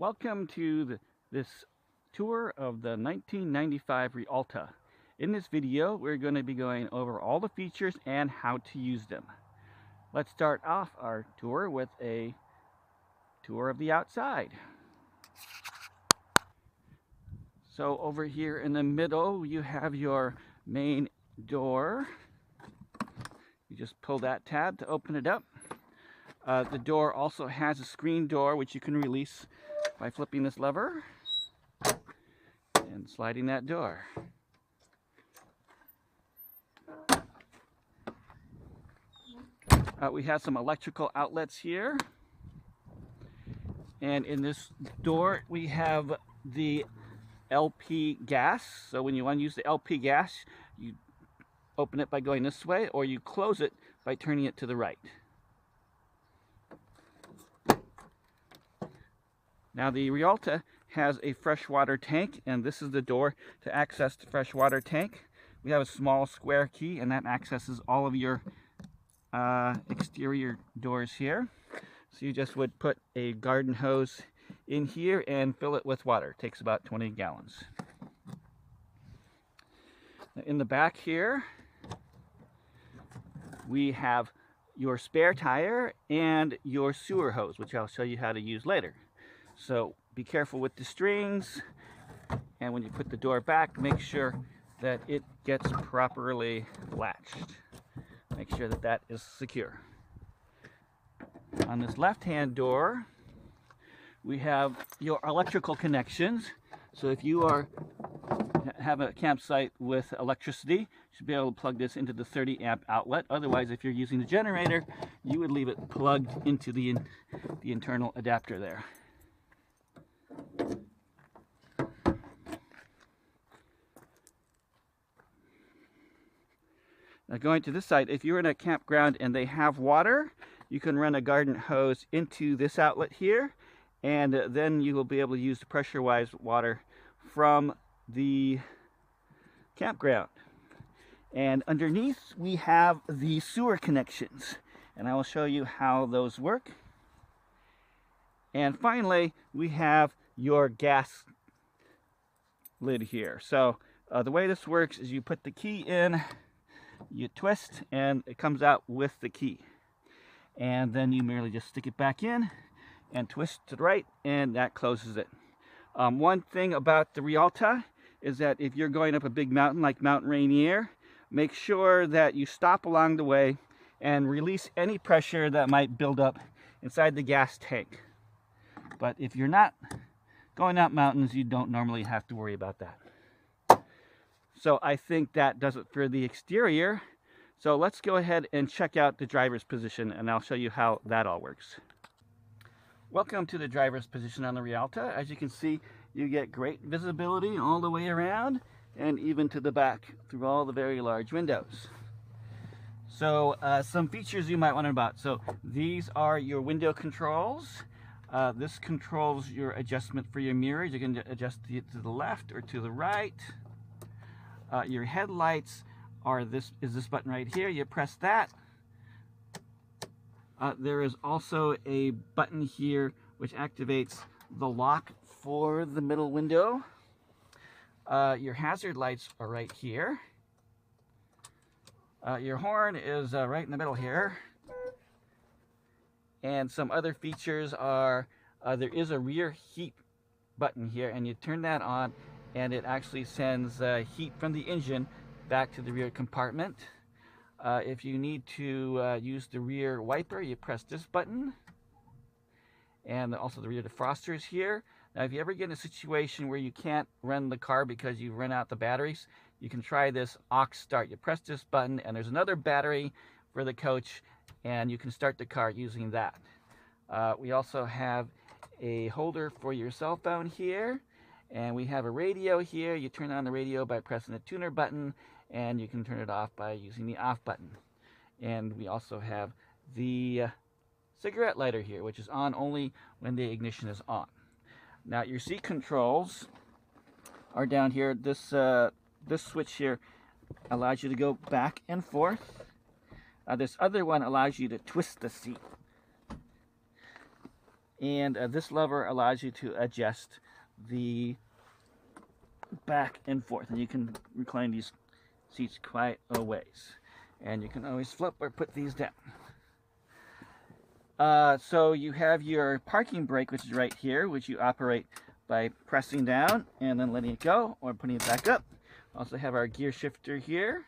Welcome to this tour of the 1995 Rialta. In this video, we're going to be going over all the features and how to use them. Let's start off our tour with a tour of the outside. So over here in the middle, you have your main door. You just pull that tab to open it up. The door also has a screen door which you can release by flipping this lever and sliding that door. We have some electrical outlets here, and in this door we have the LP gas. So when you want to use the LP gas, you open it by going this way, or you close it by turning it to the right. Now the Rialta has a freshwater tank, and this is the door to access the freshwater tank. We have a small square key, and that accesses all of your exterior doors here. So you just would put a garden hose in here and fill it with water. It takes about 20 gallons. Now in the back here, we have your spare tire and your sewer hose, which I'll show you how to use later. So be careful with the strings, and when you put the door back, make sure that it gets properly latched. Make sure that that is secure. On this left-hand door, we have your electrical connections. So if you have a campsite with electricity, you should be able to plug this into the 30 amp outlet. Otherwise, if you're using the generator, you would leave it plugged into the internal adapter there. Now going to this side, if you're in a campground and they have water, you can run a garden hose into this outlet here, and then you will be able to use the pressurized water from the campground. And underneath we have the sewer connections, and I will show you how those work. And finally, we have your gas lid here. So the way this works is you put the key in, you twist, and it comes out with the key. And then you merely just stick it back in and twist to the right, and that closes it. One thing about the Rialta is that if you're going up a big mountain like Mount Rainier, make sure that you stop along the way and release any pressure that might build up inside the gas tank. But if you're not going up mountains, you don't normally have to worry about that. So I think that does it for the exterior. So let's go ahead and check out the driver's position, and I'll show you how that all works. Welcome to the driver's position on the Rialta. As you can see, you get great visibility all the way around and even to the back through all the very large windows. So some features you might want to know about. So these are your window controls. This controls your adjustment for your mirrors. You can adjust it to the left or to the right. Your headlights are this button right here. You press that. There is also a button here which activates the lock for the middle window. Your hazard lights are right here. Your horn is right in the middle here. And some other features are, there is a rear heat button here, and you turn that on and it actually sends heat from the engine back to the rear compartment. If you need to use the rear wiper, you press this button, and also the rear defroster is here. Now if you ever get in a situation where you can't run the car because you've run out the batteries, you can try this aux start. You press this button, and there's another battery for the coach, and you can start the car using that. We also have a holder for your cell phone here, and we have a radio here. You turn on the radio by pressing the tuner button, and you can turn it off by using the off button. And we also have the cigarette lighter here, which is on only when the ignition is on. Now your seat controls are down here. This switch here allows you to go back and forth. This other one allows you to twist the seat. And this lever allows you to adjust the back and forth, and you can recline these seats quite a ways. And you can always flip or put these down. So you have your parking brake, which is right here, which you operate by pressing down and then letting it go or putting it back up. Also have our gear shifter here.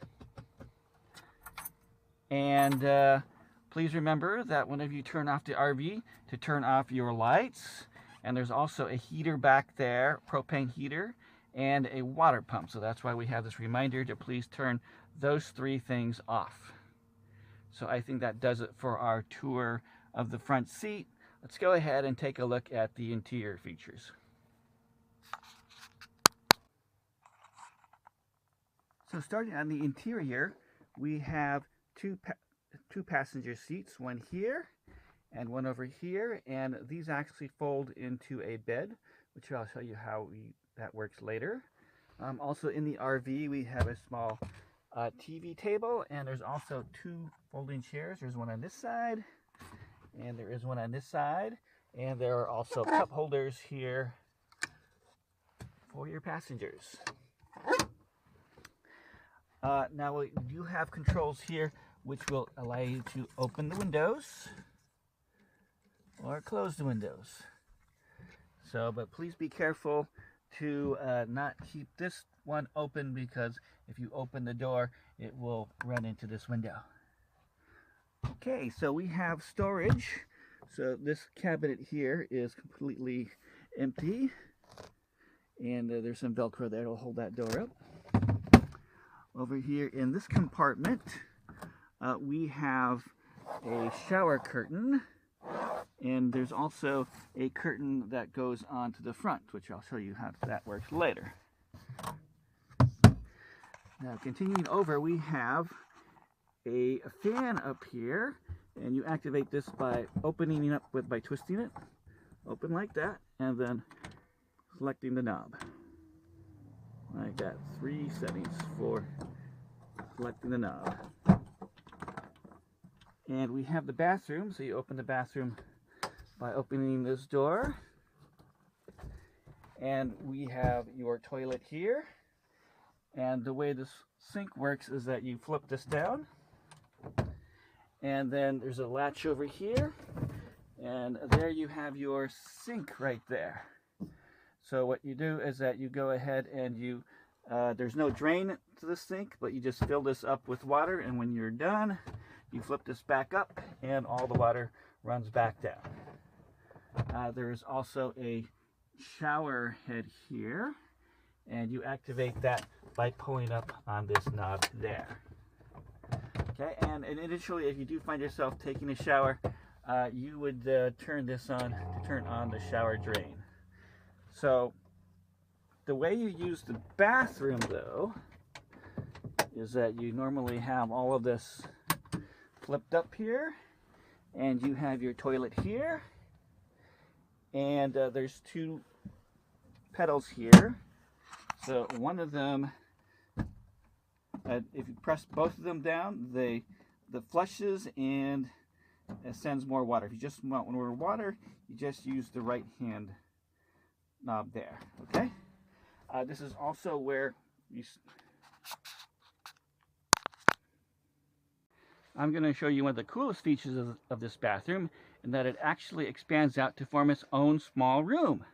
And please remember that whenever you turn off the RV, to turn off your lights. And there's also a heater back there, propane heater, and a water pump. So that's why we have this reminder to please turn those three things off. So I think that does it for our tour of the front seat. Let's go ahead and take a look at the interior features. So starting on the interior, we have two passenger seats, one here and one over here, and these actually fold into a bed, which I'll show you how that works later. Also in the RV, we have a small TV table, and there's also two folding chairs. There's one on this side, and there is one on this side, and there are also cup holders here for your passengers. Now we do have controls here which will allow you to open the windows or close the windows. So, but please be careful to not keep this one open, because if you open the door, it will run into this window. Okay, so we have storage. So this cabinet here is completely empty, and there's some Velcro there to hold that door up. Over here in this compartment, we have a shower curtain, and there's also a curtain that goes onto the front, which I'll show you how that works later. Now continuing over, we have a fan up here, and you activate this by opening it up by twisting it, open like that, and then selecting the knob. I got 3 settings for selecting the knob. And we have the bathroom, so you open the bathroom by opening this door. And we have your toilet here. And the way this sink works is that you flip this down, and then there's a latch over here, and there you have your sink right there. So what you do is that you go ahead and you, there's no drain to the sink, but you just fill this up with water, and when you're done, you flip this back up and all the water runs back down. There is also a shower head here, and you activate that by pulling up on this knob there. Okay, and initially, if you do find yourself taking a shower, you would turn this on to turn on the shower drain. So the way you use the bathroom, though, is that you normally have all of this flipped up here, and you have your toilet here, and there's 2 pedals here. So one of them, if you press both of them down, the flushes and sends more water. If you just want more water, you just use the right hand knob there. Okay. This is also where you. I'm going to show you one of the coolest features of this bathroom, in that it actually expands out to form its own small room.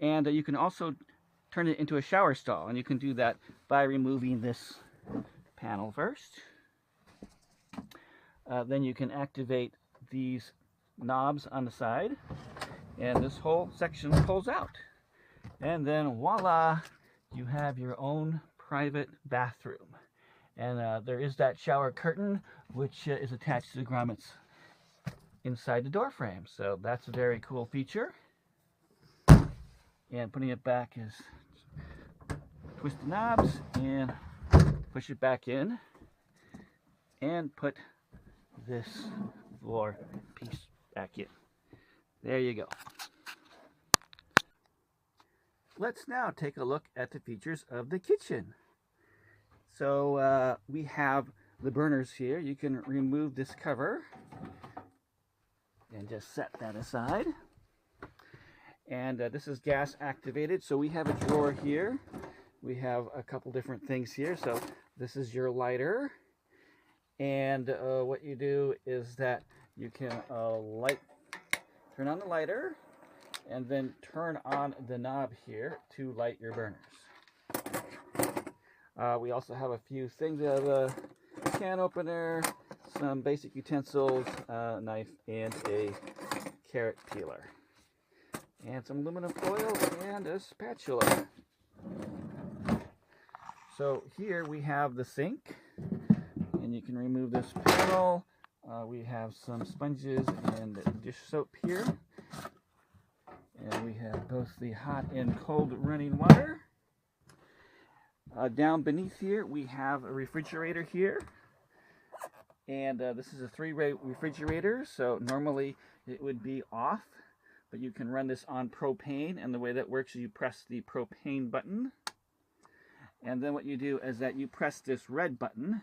And you can also turn it into a shower stall, and you can do that by removing this panel first. Then you can activate these knobs on the side, and this whole section pulls out. And then voila, you have your own private bathroom. And there is that shower curtain, which is attached to the grommets inside the door frame. So that's a very cool feature. And putting it back is twist the knobs and push it back in, and put this floor piece back in. There you go. Let's now take a look at the features of the kitchen. So we have the burners here. You can remove this cover and just set that aside. And this is gas activated, so we have a drawer here. We have a couple different things here. So this is your lighter, and what you do is that you can turn on the lighter and then turn on the knob here to light your burners. We also have a few things. We have a can opener, some basic utensils, knife, and a carrot peeler, and some aluminum foil and a spatula. So here we have the sink, and you can remove this panel. We have some sponges and dish soap here, and we have both the hot and cold running water. Down beneath here we have a refrigerator here, and this is a 3-way refrigerator, so normally it would be off, but you can run this on propane, and the way that works is you press the propane button, and then what you do is that you press this red button,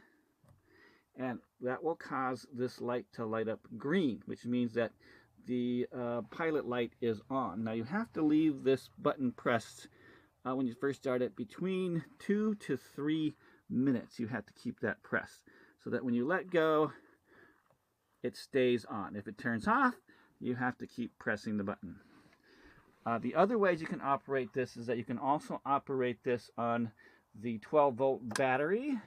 and that will cause this light to light up green, which means that the pilot light is on. Now you have to leave this button pressed when you first start it between 2 to 3 minutes. You have to keep that pressed so that when you let go, it stays on. If it turns off, you have to keep pressing the button. The other ways you can operate this is that you can also operate this on the 12-volt battery.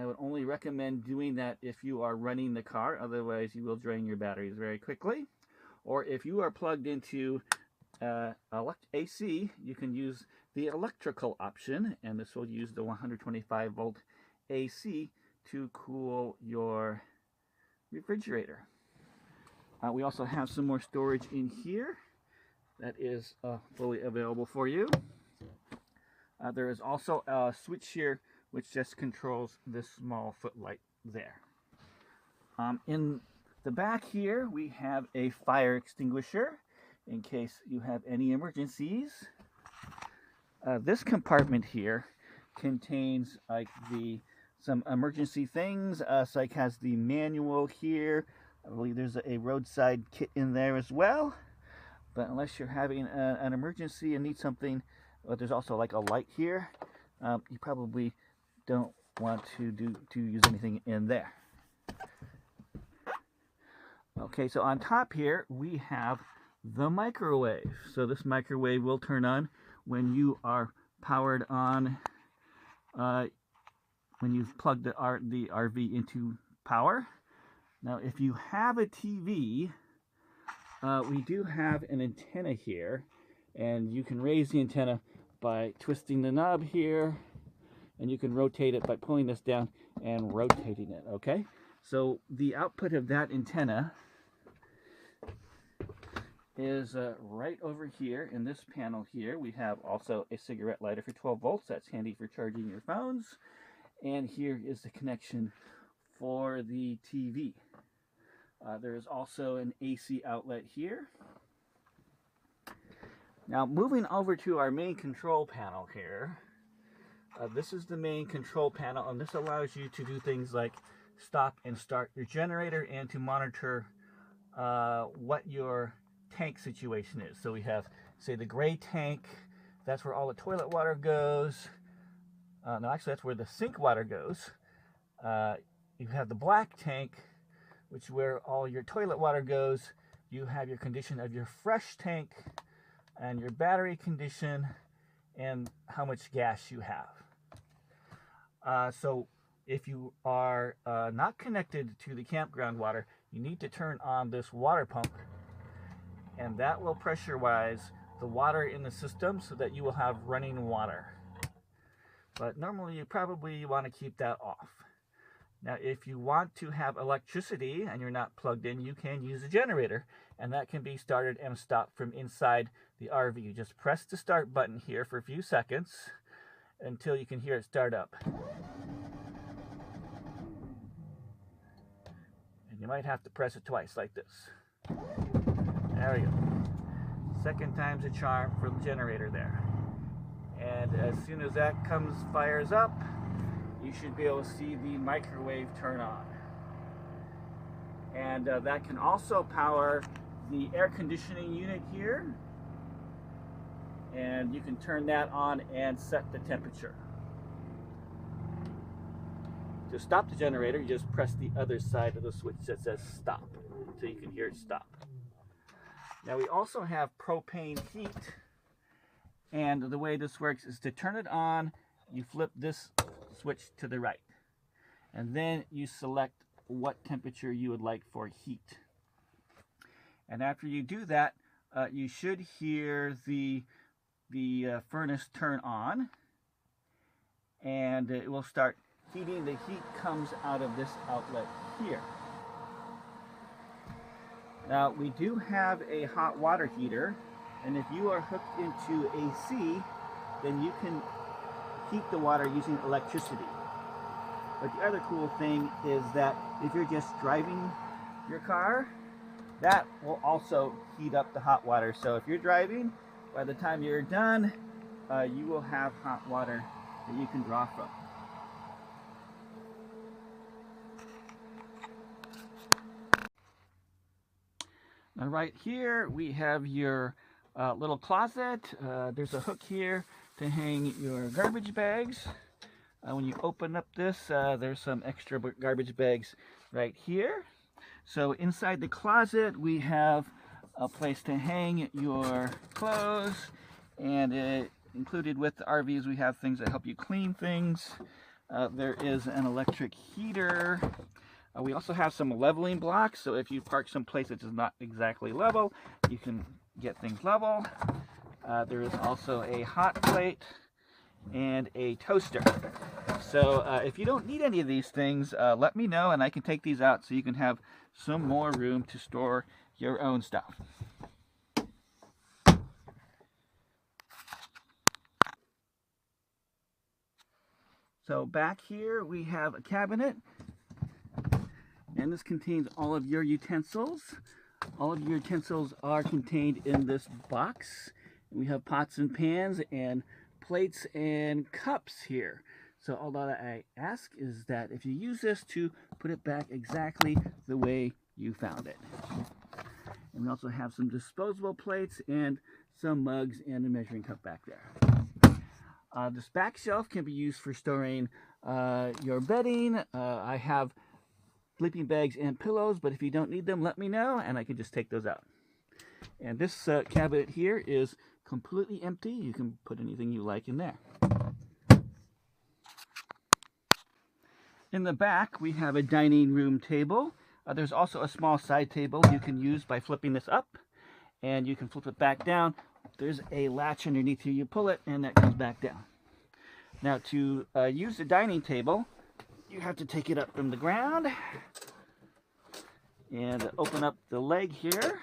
I would only recommend doing that if you are running the car, otherwise you will drain your batteries very quickly. Or if you are plugged into AC, you can use the electrical option, and this will use the 125-volt AC to cool your refrigerator. We also have some more storage in here that is fully available for you. There is also a switch here which just controls this small footlight there. In the back here we have a fire extinguisher in case you have any emergencies. This compartment here contains some emergency things. Psych has the manual here. I believe there's a roadside kit in there as well. But unless you're having an emergency and need something, there's also like a light here. You probably don't want to use anything in there. Okay, so on top here we have the microwave. So this microwave will turn on when you are powered on, when you've plugged the RV into power. Now if you have a TV, we do have an antenna here, and you can raise the antenna by twisting the knob here, and you can rotate it by pulling this down and rotating it. Okay, so the output of that antenna is right over here in this panel here. We have also a cigarette lighter for 12 volts. That's handy for charging your phones. And here is the connection for the TV. There is also an AC outlet here. Now moving over to our main control panel here. This is the main control panel, and this allows you to do things like stop and start your generator and to monitor what your tank situation is. So we have, say, the gray tank. That's where all the toilet water goes. No, actually that's where the sink water goes. You have the black tank, which is where all your toilet water goes. You have your condition of your fresh tank and your battery condition and how much gas you have. So if you are not connected to the campground water, you need to turn on this water pump, and that will pressurize the water in the system so that you will have running water. But normally you probably want to keep that off. Now if you want to have electricity and you're not plugged in, you can use a generator, and that can be started and stopped from inside the RV. You just press the start button here for a few seconds until you can hear it start up. And you might have to press it twice like this. There we go. Second time's a charm for the generator there. And as soon as that fires up, you should be able to see the microwave turn on. And that can also power the air conditioning unit here. and you can turn that on and set the temperature. To stop the generator, you just press the other side of the switch that says stop, so you can hear it stop. Now we also have propane heat, and the way this works is to turn it on, you flip this switch to the right, and then you select what temperature you would like for heat. And after you do that, you should hear the furnace turn on, and it will start heating. The heat comes out of this outlet here. Now we do have a hot water heater, and if you are hooked into AC, then you can heat the water using electricity. But the other cool thing is that if you're just driving your car, that will also heat up the hot water. So if you're driving, by the time you're done, you will have hot water that you can draw from. Now right here we have your little closet. There's a hook here to hang your garbage bags. When you open up this, there's some extra garbage bags right here. So inside the closet we have a place to hang your clothes, and included with the RVs we have things that help you clean things. There is an electric heater. We also have some leveling blocks, so if you park someplace that is not exactly level, you can get things level. There is also a hot plate and a toaster. So if you don't need any of these things, let me know and I can take these out so you can have some more room to store your own stuff. So back here we have a cabinet, and this contains all of your utensils. All of your utensils are contained in this box. We have pots and pans and plates and cups here. So all that I ask is that if you use this, to put it back exactly the way you found it. And we also have some disposable plates and some mugs and a measuring cup back there. This back shelf can be used for storing your bedding. I have sleeping bags and pillows, but if you don't need them, let me know and I can just take those out. And this cabinet here is completely empty. You can put anything you like in there. In the back we have a dining room table. There's also a small side table you can use by flipping this up, and you can flip it back down. There's a latch underneath here, you pull it and that comes back down. Now to use the dining table, you have to take it up from the ground and open up the leg here.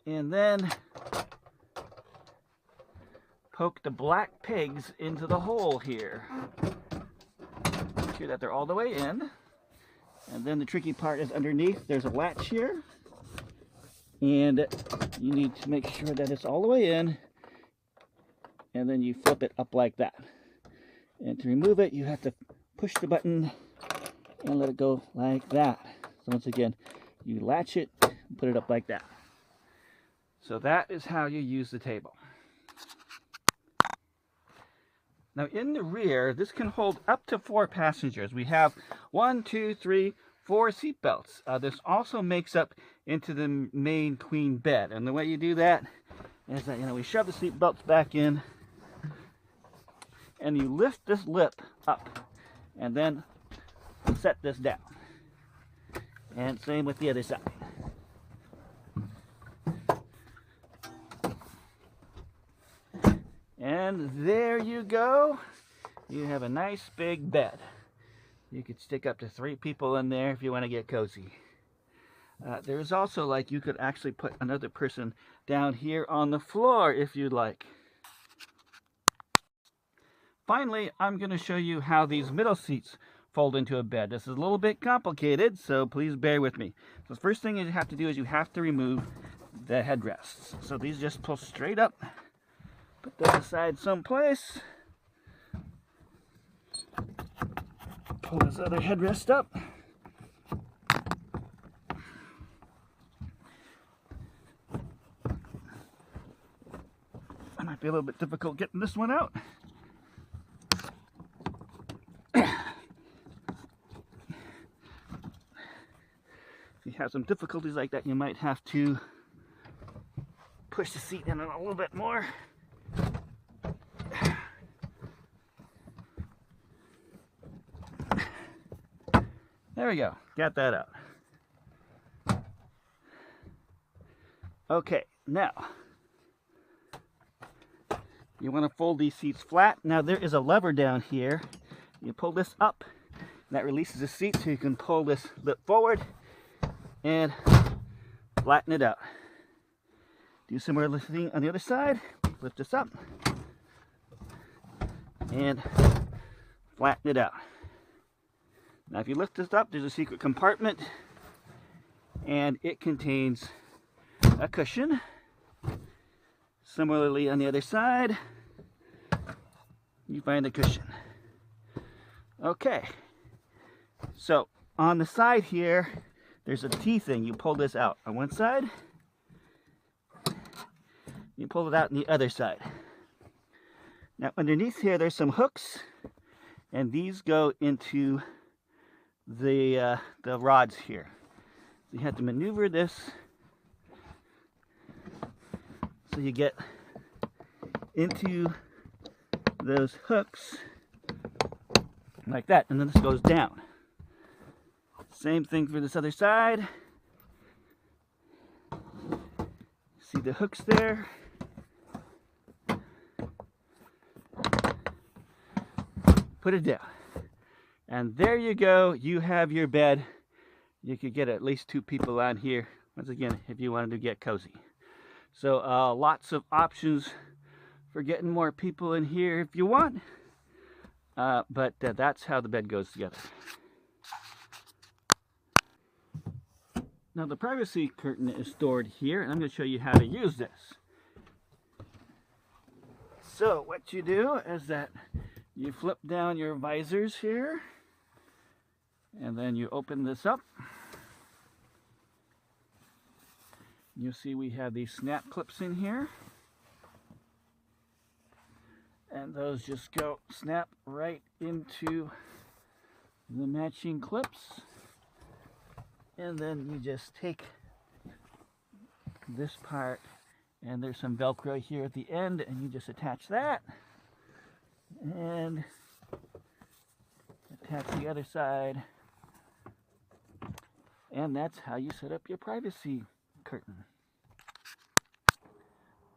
And then poke the black pigs into the hole here. Make sure that they're all the way in. And then the tricky part is underneath. There's a latch here. And you need to make sure that it's all the way in. And then you flip it up like that. And to remove it, you have to push the button and let it go like that. So once again, you latch it and put it up like that. So that is how you use the table. Now in the rear, this can hold up to 4 passengers. We have 1, 2, 3, 4 seat belts. This also makes up into the main queen bed. And the way you do that is that, we shove the seat belts back in and you lift this lip up and then set this down. And same with the other side. And there you go. You have a nice big bed. You could stick up to 3 people in there if you want to get cozy. There's also, you could actually put another person down here on the floor if you'd like. Finally, I'm going to show you how these middle seats fold into a bed. This is a little bit complicated, so please bear with me. So the first thing you have to do is you have to remove the headrests. So these just pull straight up. Put those aside someplace. Pull this other headrest up. Might be a little bit difficult getting this one out. If you have some difficulties like that, you might have to push the seat in a little bit more. There we go, got that out. Okay, now you want to fold these seats flat. Now there is a lever down here. You pull this up, and that releases the seat so you can pull this lip forward and flatten it out. Do a similar thing on the other side. Lift this up and flatten it out. Now if you lift this up, there's a secret compartment, and it contains a cushion. Similarly on the other side, you find a cushion. Okay, so on the side here, there's a T thing. You pull this out on one side, you pull it out on the other side. Now underneath here, there's some hooks, and these go into the rods here. So you have to maneuver this so you get into those hooks like that, and then this goes down. Same thing for this other side. See the hooks there? Put it down. And there you go, you have your bed. You could get at least 2 people on here, once again, if you wanted to get cozy. So lots of options for getting more people in here if you want. But that's how the bed goes together. Now the privacy curtain is stored here, and I'm going to show you how to use this. So what you do is that you flip down your visors here, and then you open this up. You'll see we have these snap clips in here, and those just go snap right into the matching clips, and then you just take this part, and there's some Velcro here at the end, and you just attach that and attach the other side, and that's how you set up your privacy curtain.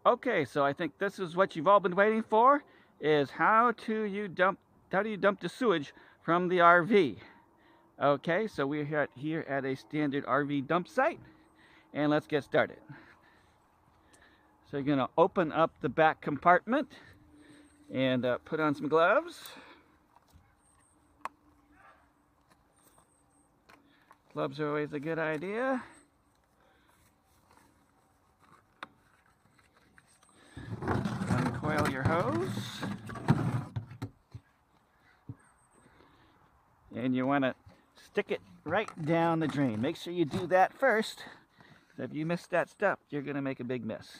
Okay, so I think this is what you've all been waiting for, is how do you dump the sewage from the RV. Okay, so we're here at a standard RV dump site, and let's get started. So you're going to open up the back compartment and put on some gloves. Gloves are always a good idea. Uncoil your hose. And you want to stick it right down the drain. Make sure you do that first. If you miss that step, you're going to make a big mess.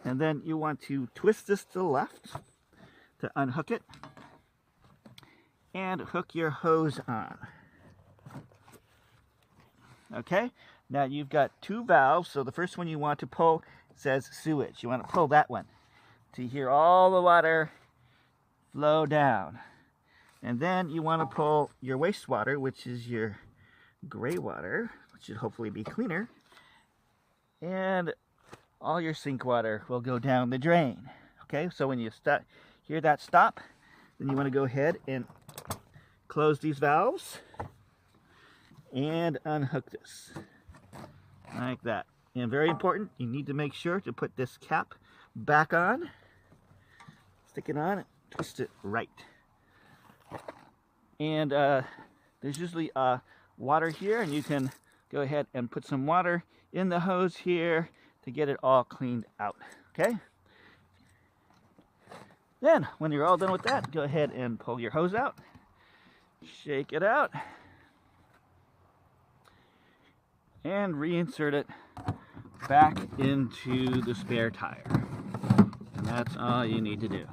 And then you want to twist this to the left to unhook it and hook your hose on. Okay, now you've got 2 valves. So the first one you want to pull says sewage. You want to pull that one to hear all the water flow down. And then you want to pull your wastewater, which is your gray water, which should hopefully be cleaner. And all your sink water will go down the drain. Okay, so when you hear that stop, then you want to go ahead and close these valves and unhook this like that. And very important, you need to make sure to put this cap back on. Stick it on, twist it right. And there's usually water here, and you can go ahead and put some water in the hose here to get it all cleaned out. Okay? Then, when you're all done with that, go ahead and pull your hose out. Shake it out. And reinsert it back into the spare tire. And that's all you need to do.